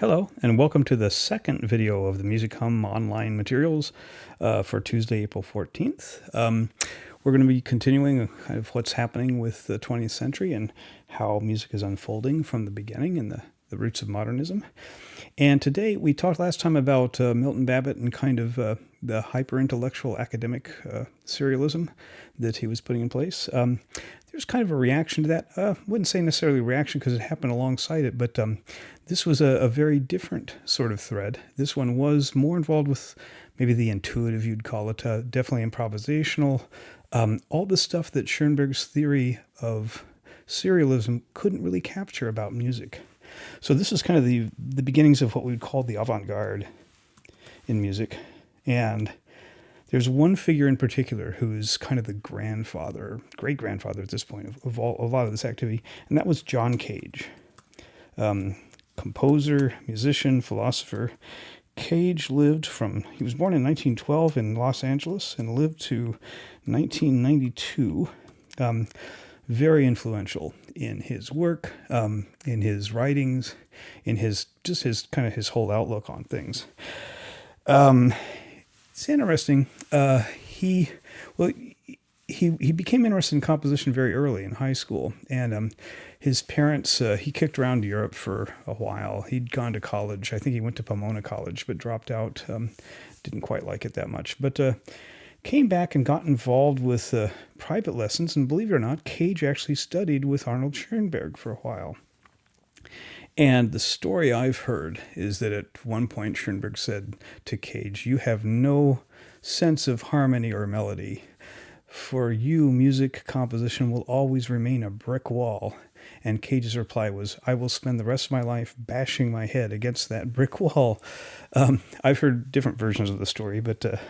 Hello, and welcome to the second video of the Music Hum online materials for Tuesday, April 14th. We're going to be continuing kind of what's happening with the 20th century and how music is unfolding from the beginning and the roots of modernism. And today, we talked last time about Milton Babbitt and kind of the hyper-intellectual academic serialism that he was putting in place. There's kind of a reaction to that. Wouldn't say necessarily a reaction because it happened alongside it, but this was a very different sort of thread. This one was more involved with maybe the intuitive, you'd call it, definitely improvisational. All the stuff that Schoenberg's theory of serialism couldn't really capture about music. So this is kind of the beginnings of what we would call the avant-garde in music. And there's one figure in particular who's kind of the grandfather, great-grandfather at this point of a lot of this activity, and that was John Cage. Composer, musician, philosopher. Cage he was born in 1912 in Los Angeles and lived to 1992. Very influential in his work, in his writings, in his whole outlook on things. It's interesting. He became interested in composition very early in high school, and his parents, he kicked around Europe for a while. He'd gone to college. I think he went to Pomona College, but dropped out. Didn't quite like it that much, but came back and got involved with private lessons, and believe it or not, Cage actually studied with Arnold Schoenberg for a while. And the story I've heard is that at one point Schoenberg said to Cage, "You have no sense of harmony or melody. For you, music composition will always remain a brick wall." And Cage's reply was, "I will spend the rest of my life bashing my head against that brick wall." I've heard different versions of the story, but the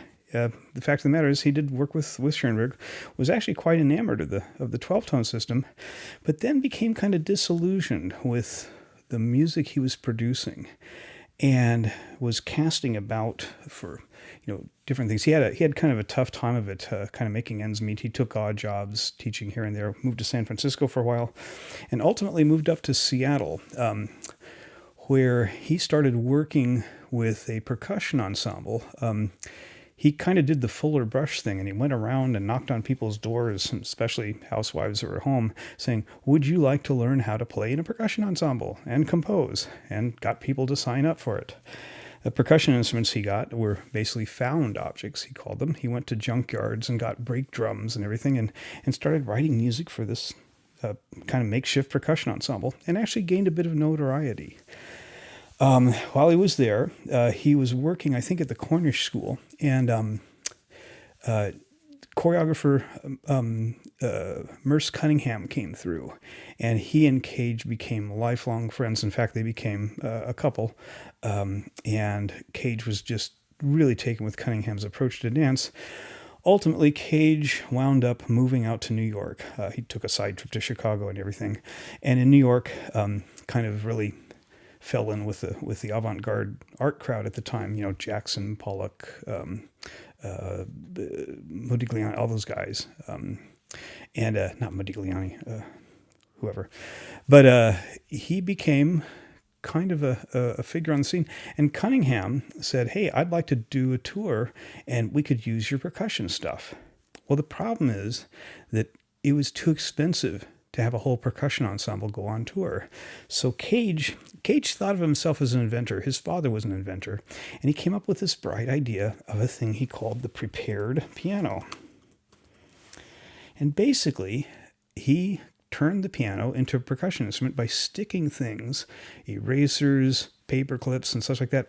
fact of the matter is he did work with Schoenberg, was actually quite enamored of the 12-tone system, but then became kind of disillusioned with the music he was producing and was casting about for different things. He had kind of a tough time of it, kind of making ends meet. He took odd jobs, teaching here and there, moved to San Francisco for a while, and ultimately moved up to Seattle, where he started working with a percussion ensemble. He kind of did the Fuller Brush thing, and he went around and knocked on people's doors, especially housewives who were home, saying, "Would you like to learn how to play in a percussion ensemble and compose?" And got people to sign up for it. The percussion instruments he got were basically found objects, he called them. He went to junkyards and got brake drums and everything and started writing music for this kind of makeshift percussion ensemble, and actually gained a bit of notoriety. While he was there, he was working, I think, at the Cornish School, and choreographer Merce Cunningham came through, and he and Cage became lifelong friends. In fact, they became a couple, and Cage was just really taken with Cunningham's approach to dance. Ultimately, Cage wound up moving out to New York. He took a side trip to Chicago and everything, and in New York, kind of really fell in with the avant-garde art crowd at the time. Jackson, Pollock, Modigliani, all those guys, and not Modigliani, whoever. But he became kind of a figure on the scene. And Cunningham said, "Hey, I'd like to do a tour, and we could use your percussion stuff." Well, the problem is that it was too expensive to have a whole percussion ensemble go on tour. So Cage thought of himself as an inventor. His father was an inventor, and he came up with this bright idea of a thing he called the prepared piano. And basically, he turned the piano into a percussion instrument by sticking things, erasers, paper clips, and such like that,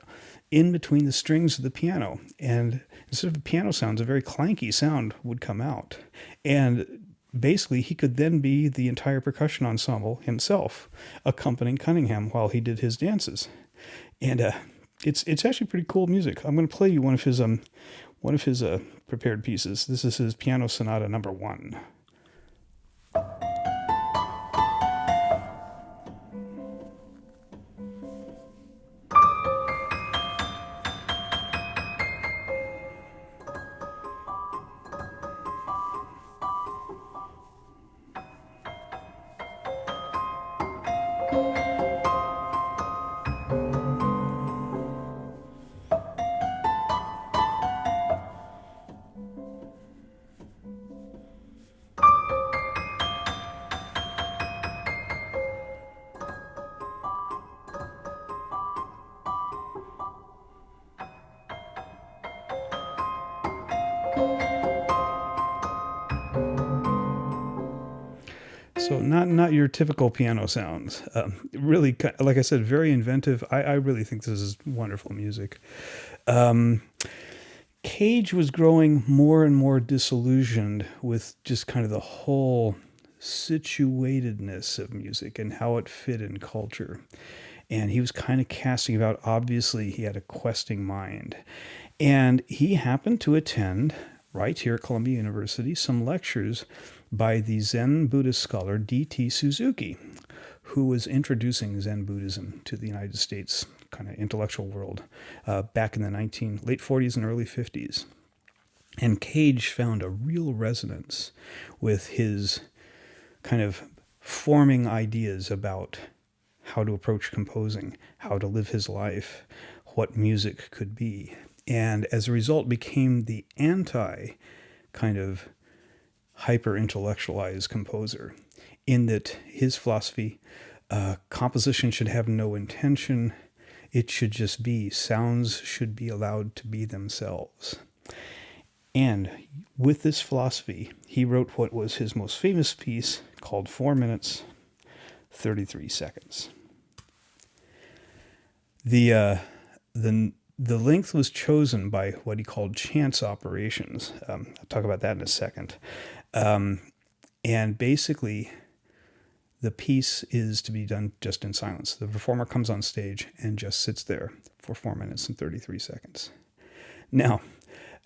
in between the strings of the piano. And instead of a piano sound, a very clanky sound would come out. And basically, he could then be the entire percussion ensemble himself, accompanying Cunningham while he did his dances. And it's actually pretty cool music. I'm going to play you one of his prepared pieces. This is his Piano Sonata No. 1. not your typical piano sounds. Really, like I said, very inventive. I really think this is wonderful music. Cage was growing more and more disillusioned with just kind of the whole situatedness of music and how it fit in culture. And he was kind of casting about. Obviously, he had a questing mind. And he happened to attend, right here at Columbia University, some lectures by the Zen Buddhist scholar D.T. Suzuki, who was introducing Zen Buddhism to the United States kind of intellectual world back in the late 40s and early 50s. And Cage found a real resonance with his kind of forming ideas about how to approach composing, how to live his life, what music could be. And as a result became the anti kind of hyper-intellectualized composer, in that his philosophy, composition should have no intention. It should just be. Sounds should be allowed to be themselves. And with this philosophy, he wrote what was his most famous piece called 4 minutes, 33 seconds. The length was chosen by what he called chance operations. I'll talk about that in a second. And basically, the piece is to be done just in silence. The performer comes on stage and just sits there for 4 minutes and 33 seconds. Now,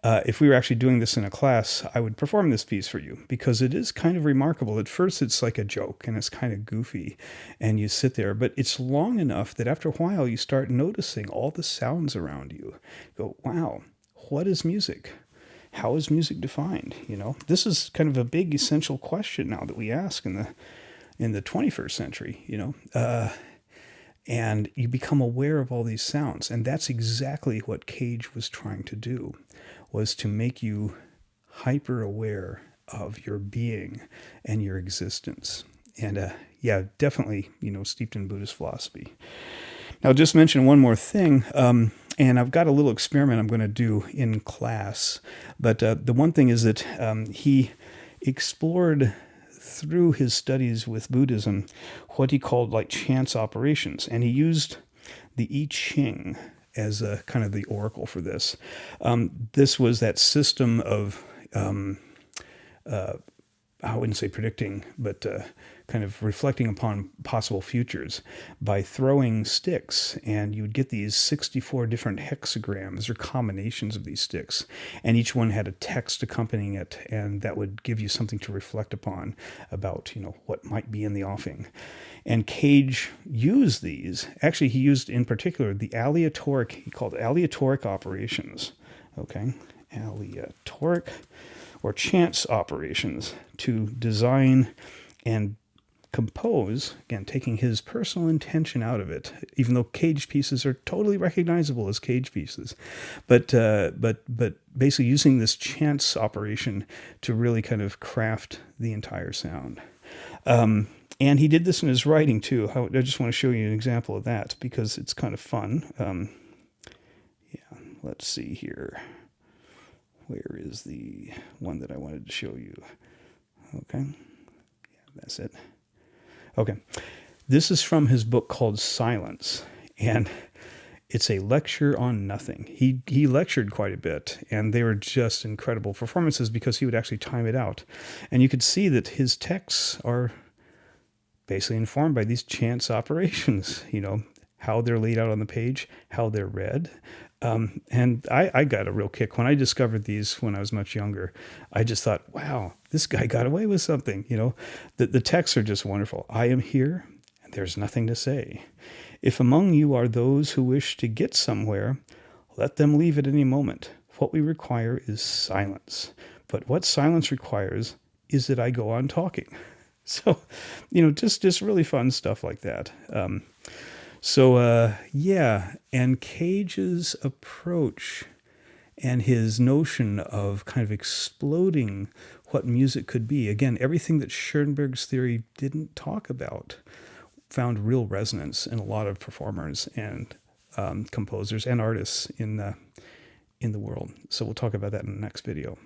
if we were actually doing this in a class, I would perform this piece for you because it is kind of remarkable. At first, it's like a joke and it's kind of goofy and you sit there, but it's long enough that after a while you start noticing all the sounds around you. You go, wow, what is music? How is music defined? You know, this is kind of a big essential question now that we ask in the 21st century, you know, and you become aware of all these sounds. And that's exactly what Cage was trying to do, was to make you hyper aware of your being and your existence. And yeah, definitely, you know, steeped in Buddhist philosophy. Now, I'll just mention one more thing. And I've got a little experiment I'm going to do in class. But the one thing is that he explored through his studies with Buddhism what he called like chance operations. And he used the I Ching as a kind of the oracle for this. This was that system of, I wouldn't say predicting, but kind of reflecting upon possible futures by throwing sticks. And you would get these 64 different hexagrams or combinations of these sticks. And each one had a text accompanying it. And that would give you something to reflect upon about, you know, what might be in the offing. And Cage used these. Actually, he used in particular the aleatoric, he called aleatoric operations. Okay, aleatoric or chance operations to design and compose, again, taking his personal intention out of it, even though Cage pieces are totally recognizable as Cage pieces. But basically using this chance operation to really kind of craft the entire sound. And he did this in his writing too. I just want to show you an example of that because it's kind of fun. Yeah, let's see here. Where is the one that I wanted to show you? Okay, yeah, that's it. Okay, this is from his book called Silence, and it's a lecture on nothing. He lectured quite a bit, and they were just incredible performances because he would actually time it out. And you could see that his texts are basically informed by these chance operations, you know, how they're laid out on the page, how they're read. And I got a real kick when I discovered these when I was much younger. I just thought, wow, this guy got away with something, you know. The texts are just wonderful. I am here, and there's nothing to say. If among you are those who wish to get somewhere, let them leave at any moment. What we require is silence. But what silence requires is that I go on talking. So, you know, just really fun stuff like that. Yeah, and Cage's approach and his notion of kind of exploding what music could be, again, everything that Schoenberg's theory didn't talk about, found real resonance in a lot of performers and composers and artists in the world. So we'll talk about that in the next video.